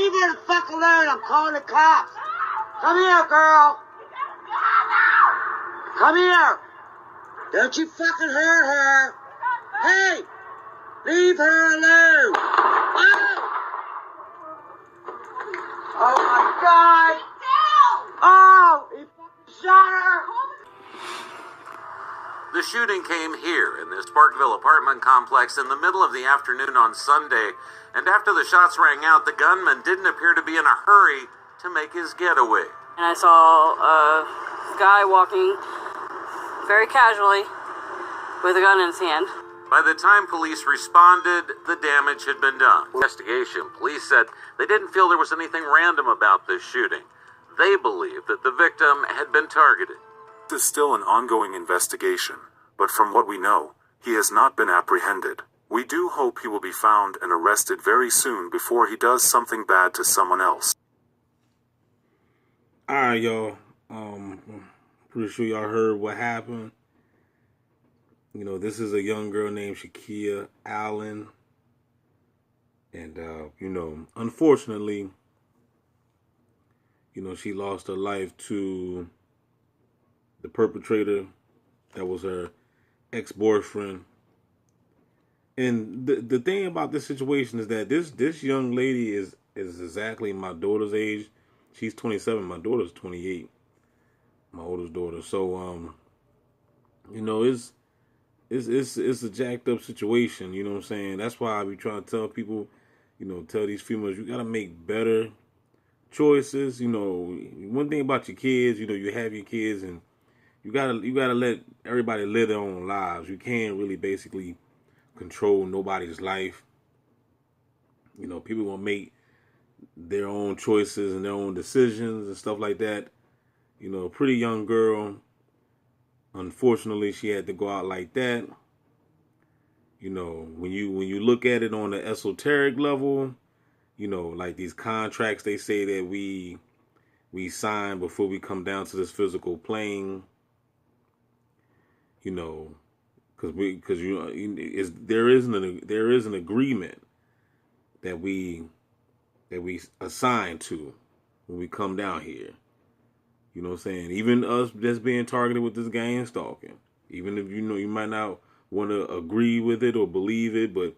Leave her the fuck alone. I'm calling the cops. Come here, girl. Come here. Don't you fucking hurt her. Hey, leave her alone. Oh my God. Oh, he fucking shot her. The shooting came here in this Parkville apartment complex in the middle of the afternoon on Sunday, and after the shots rang out, the gunman didn't appear to be in a hurry to make his getaway. And I saw a guy walking very casually with a gun in his hand. By the time police responded, the damage had been done. Investigation, police said they didn't feel there was anything random about this shooting. They believed that the victim had been targeted. This is still an ongoing investigation, but from what we know, he has not been apprehended. We do hope he will be found and arrested very soon before he does something bad to someone else. Alright, y'all. Pretty sure y'all heard what happened. You know, this is a young girl named Shakia Allen. And, you know, unfortunately, you know, she lost her life to the perpetrator that was her ex-boyfriend. And the thing about this situation is that this young lady is exactly my daughter's age. She's 27. My daughter's 28. My oldest daughter. So, you know, it's a jacked up situation. You know what I'm saying? That's why I be trying to tell people, you know, tell these females, you got to make better choices. You know, one thing about your kids, you know, you have your kids and you gotta let everybody live their own lives. You can't really basically control nobody's life. You know, people gonna make their own choices and their own decisions and stuff like that. You know, a pretty young girl, unfortunately, she had to go out like that. You know, when you look at it on the esoteric level, you know, like these contracts they say that we sign before we come down to this physical plane. You know, because there is an agreement that we assign to when we come down here. You know what I'm saying? Even us that's being targeted with this gang stalking. Even if you know you might not want to agree with it or believe it, but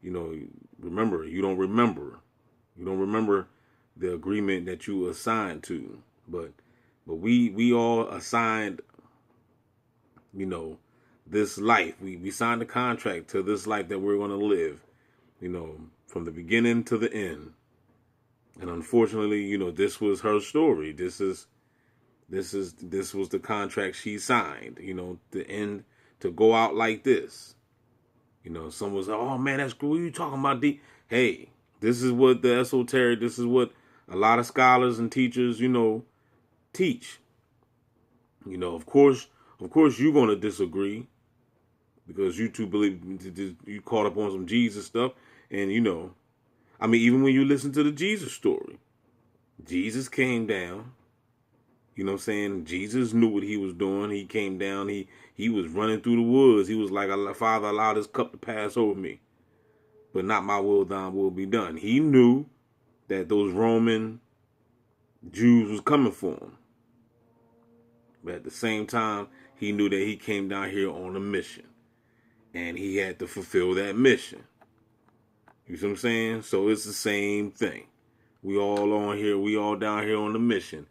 you know, remember, you don't remember the agreement that you assigned to. But we all assigned, you know, this life. We signed a contract to this life that we're going to live, you know, from the beginning to the end. And unfortunately, you know, this was her story. This was the contract she signed, you know, to go out like this. You know, someone was like, oh man, that's cool. What are you talking about? Hey, this is what the esoteric, this is what a lot of scholars and teachers, you know, teach. You know, of course, you're going to disagree because you two believe you caught up on some Jesus stuff. And, you know, I mean, even when you listen to the Jesus story, Jesus came down. You know what I'm saying? Jesus knew what he was doing. He came down. He was running through the woods. He was like, Father, allow this cup to pass over me. But not my will, thine will be done. He knew that those Roman Jews was coming for him. But at the same time, he knew that he came down here on a mission. And he had to fulfill that mission. You see what I'm saying? So it's the same thing. We all on here. We all down here on the mission.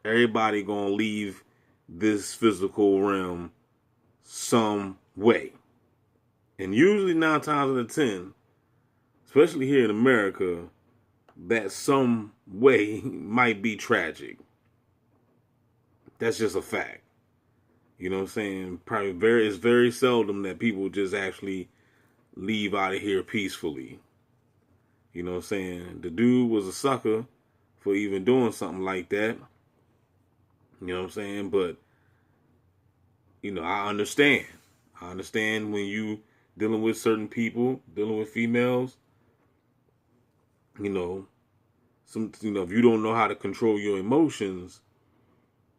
Everybody gonna leave this physical realm some way. And usually 9 times out of 10, especially here in America, that some way might be tragic. That's just a fact. You know what I'm saying? It's very seldom that people just actually leave out of here peacefully. You know what I'm saying? The dude was a sucker for even doing something like that. You know what I'm saying? But, you know, I understand. I understand when you dealing with certain people, dealing with females, you know, if you don't know how to control your emotions,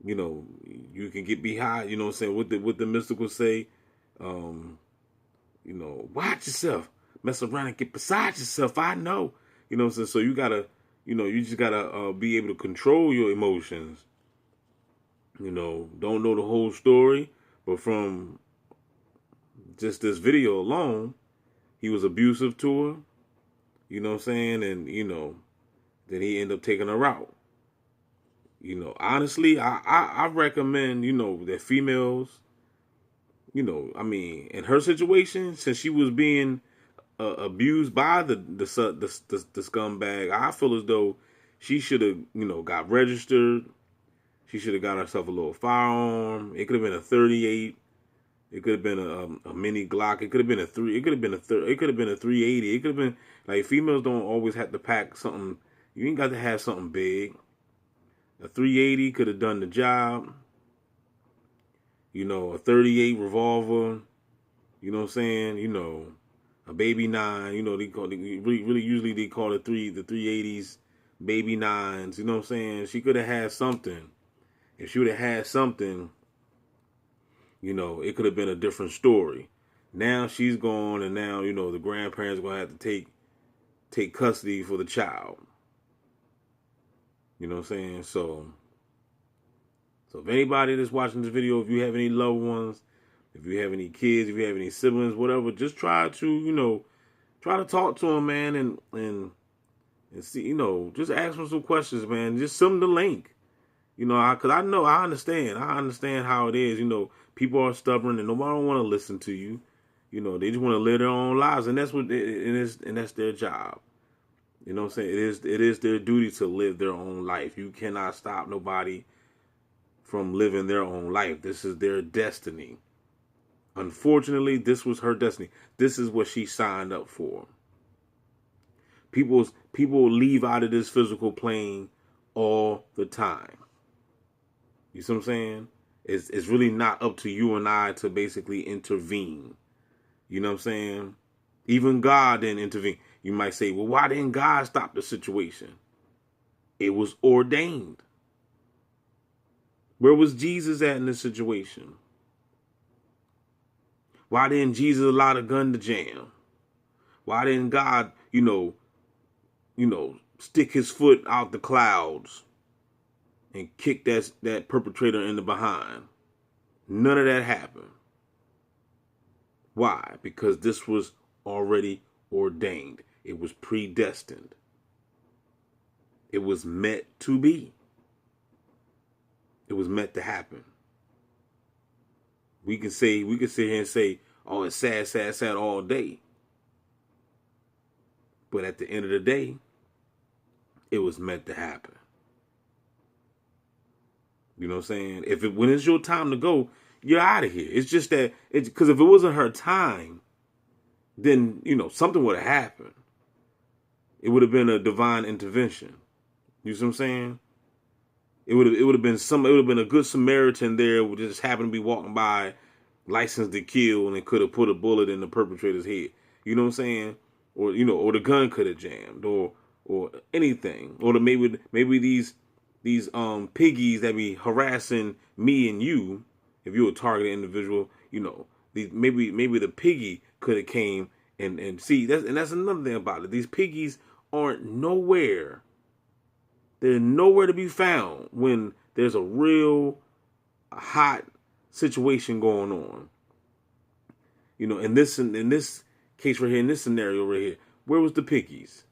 you know, you can get behind, you know what I'm saying? What the mystical say, you know, watch yourself, mess around and get beside yourself. I know, you know what I'm saying? So you gotta you just gotta be able to control your emotions. Don't know the whole story, but from just this video alone, he was abusive to her. You know what I'm saying? And then he ended up taking her out. Honestly, I recommend that females, in her situation, since she was being abused by the scumbag, I feel as though she should have got registered. She should have got herself a little firearm. It could have been a 38. It could have been a mini Glock. It could have been a three. It could have been It could have been a 380. It could have been like females don't always have to pack something. You ain't got to have something big. A 380 could have done the job. A 38 revolver. You know what I'm saying? A baby 9. Really usually they call it the 380s baby 9s. You know what I'm saying? She could have had something. If she would have had something, it could have been a different story. Now she's gone, and now, the grandparents are going to have to take custody for the child. You know what I'm saying? So if anybody that's watching this video, if you have any loved ones, if you have any kids, if you have any siblings, whatever, just try to talk to them, man, and see, just ask them some questions, man. Just send them the link. Because I understand how it is. People are stubborn and nobody don't want to listen to you. They just want to live their own lives, and that's what it is, and that's their job. You know what I'm saying? It is their duty to live their own life. You cannot stop nobody from living their own life. This is their destiny. Unfortunately, this was her destiny. This is what she signed up for. People leave out of this physical plane all the time. You see what I'm saying? It's really not up to you and I to basically intervene. You know what I'm saying? Even God didn't intervene. You might say, well, why didn't God stop the situation? It was ordained. Where was Jesus at in this situation? Why didn't Jesus allow the gun to jam? Why didn't God, stick his foot out the clouds and kick that perpetrator in the behind? None of that happened. Why? Because this was already ordained. It was predestined. It was meant to be. It was meant to happen. We can sit here and say, oh, it's sad, sad, sad all day. But at the end of the day, it was meant to happen. You know what I'm saying? When it's your time to go, you're out of here. It's just that because if it wasn't her time, then something would have happened. It would have been a divine intervention. You see what I'm saying? It would have been a good Samaritan there who just happened to be walking by, licensed to kill, and it could have put a bullet in the perpetrator's head. You know what I'm saying? Or or the gun could have jammed, or anything, or maybe these piggies that be harassing me and you, if you're a targeted individual, maybe the piggy could have came and see that's another thing about it. These piggies aren't nowhere. They're nowhere to be found when there's a real hot situation going on. In this case right here, in this scenario right here, where was the piggies?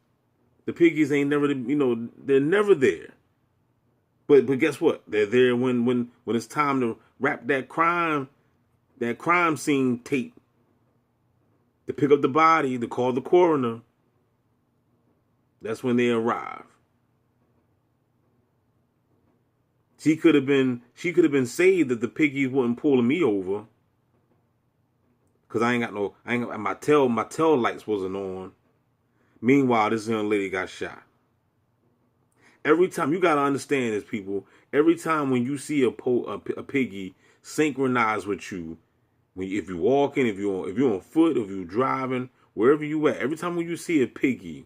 The piggies ain't never, they're never there. But guess what? They're there when it's time to wrap that crime scene tape, to pick up the body, to call the coroner. That's when they arrive. She could have been saved if the piggies wasn't pulling me over. Cause my tail lights wasn't on. Meanwhile, this young lady got shot. Every time, you gotta understand this, people. Every time when you see a piggy synchronized with you, if you're walking, if you're on foot, if you're driving, wherever you at, every time when you see a piggy,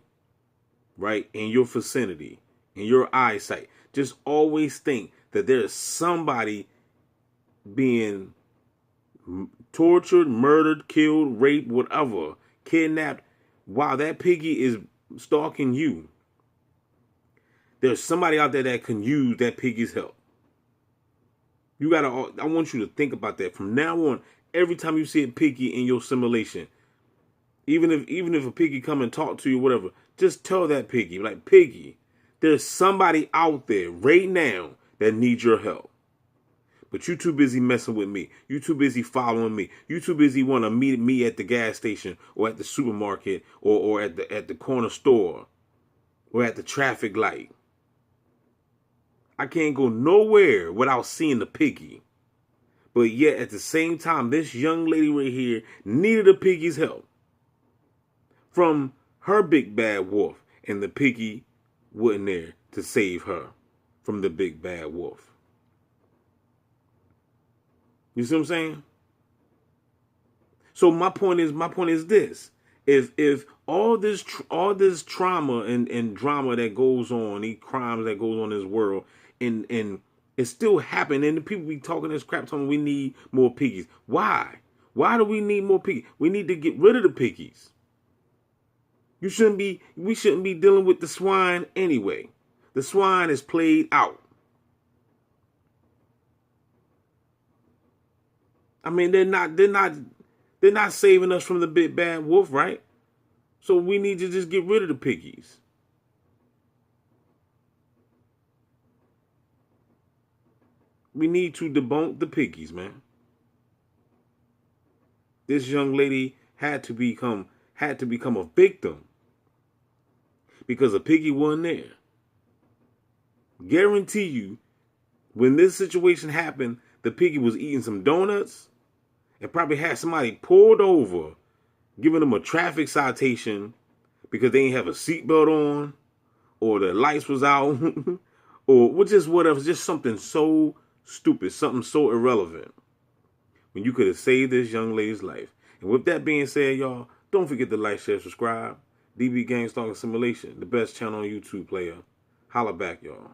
right, in your vicinity, in your eyesight, just always think that there is somebody being tortured, murdered, killed, raped, whatever, kidnapped, while that piggy is stalking you. There's somebody out there that can use that piggy's help. I want you to think about that from now on. Every time you see a piggy in your simulation, even if a piggy come and talk to you, whatever, just tell that piggy, like, Piggy, there's somebody out there right now that needs your help. But you too busy messing with me. You too busy following me. You too busy want to meet me at the gas station or at the supermarket or at the corner store or at the traffic light. I can't go nowhere without seeing the piggy. But yet at the same time, this young lady right here needed a piggy's help from her big bad wolf, and the piggy wasn't there to save her from the big bad wolf. You see what I'm saying? So my point is this: if all this trauma and drama that goes on, these crimes that goes on in this world, and it's still happening, and the people be talking this crap, telling we need more piggies. Why? Why do we need more piggies? We need to get rid of the piggies. We shouldn't be dealing with the swine anyway. The swine is played out. I mean, they're not saving us from the big bad wolf, right? So we need to just get rid of the piggies. We need to debunk the piggies, man. This young lady had to become a victim because a piggy wasn't there. Guarantee you, when this situation happened, the piggy was eating some donuts and probably had somebody pulled over, giving them a traffic citation because they didn't have a seatbelt on, or the lights was out, or just whatever, just something so stupid, something so irrelevant, when you could have saved this young lady's life. And with that being said, y'all, don't forget to like, share, subscribe. DB Gang Stalking Simulation, the best channel on YouTube, player. Holla back, y'all.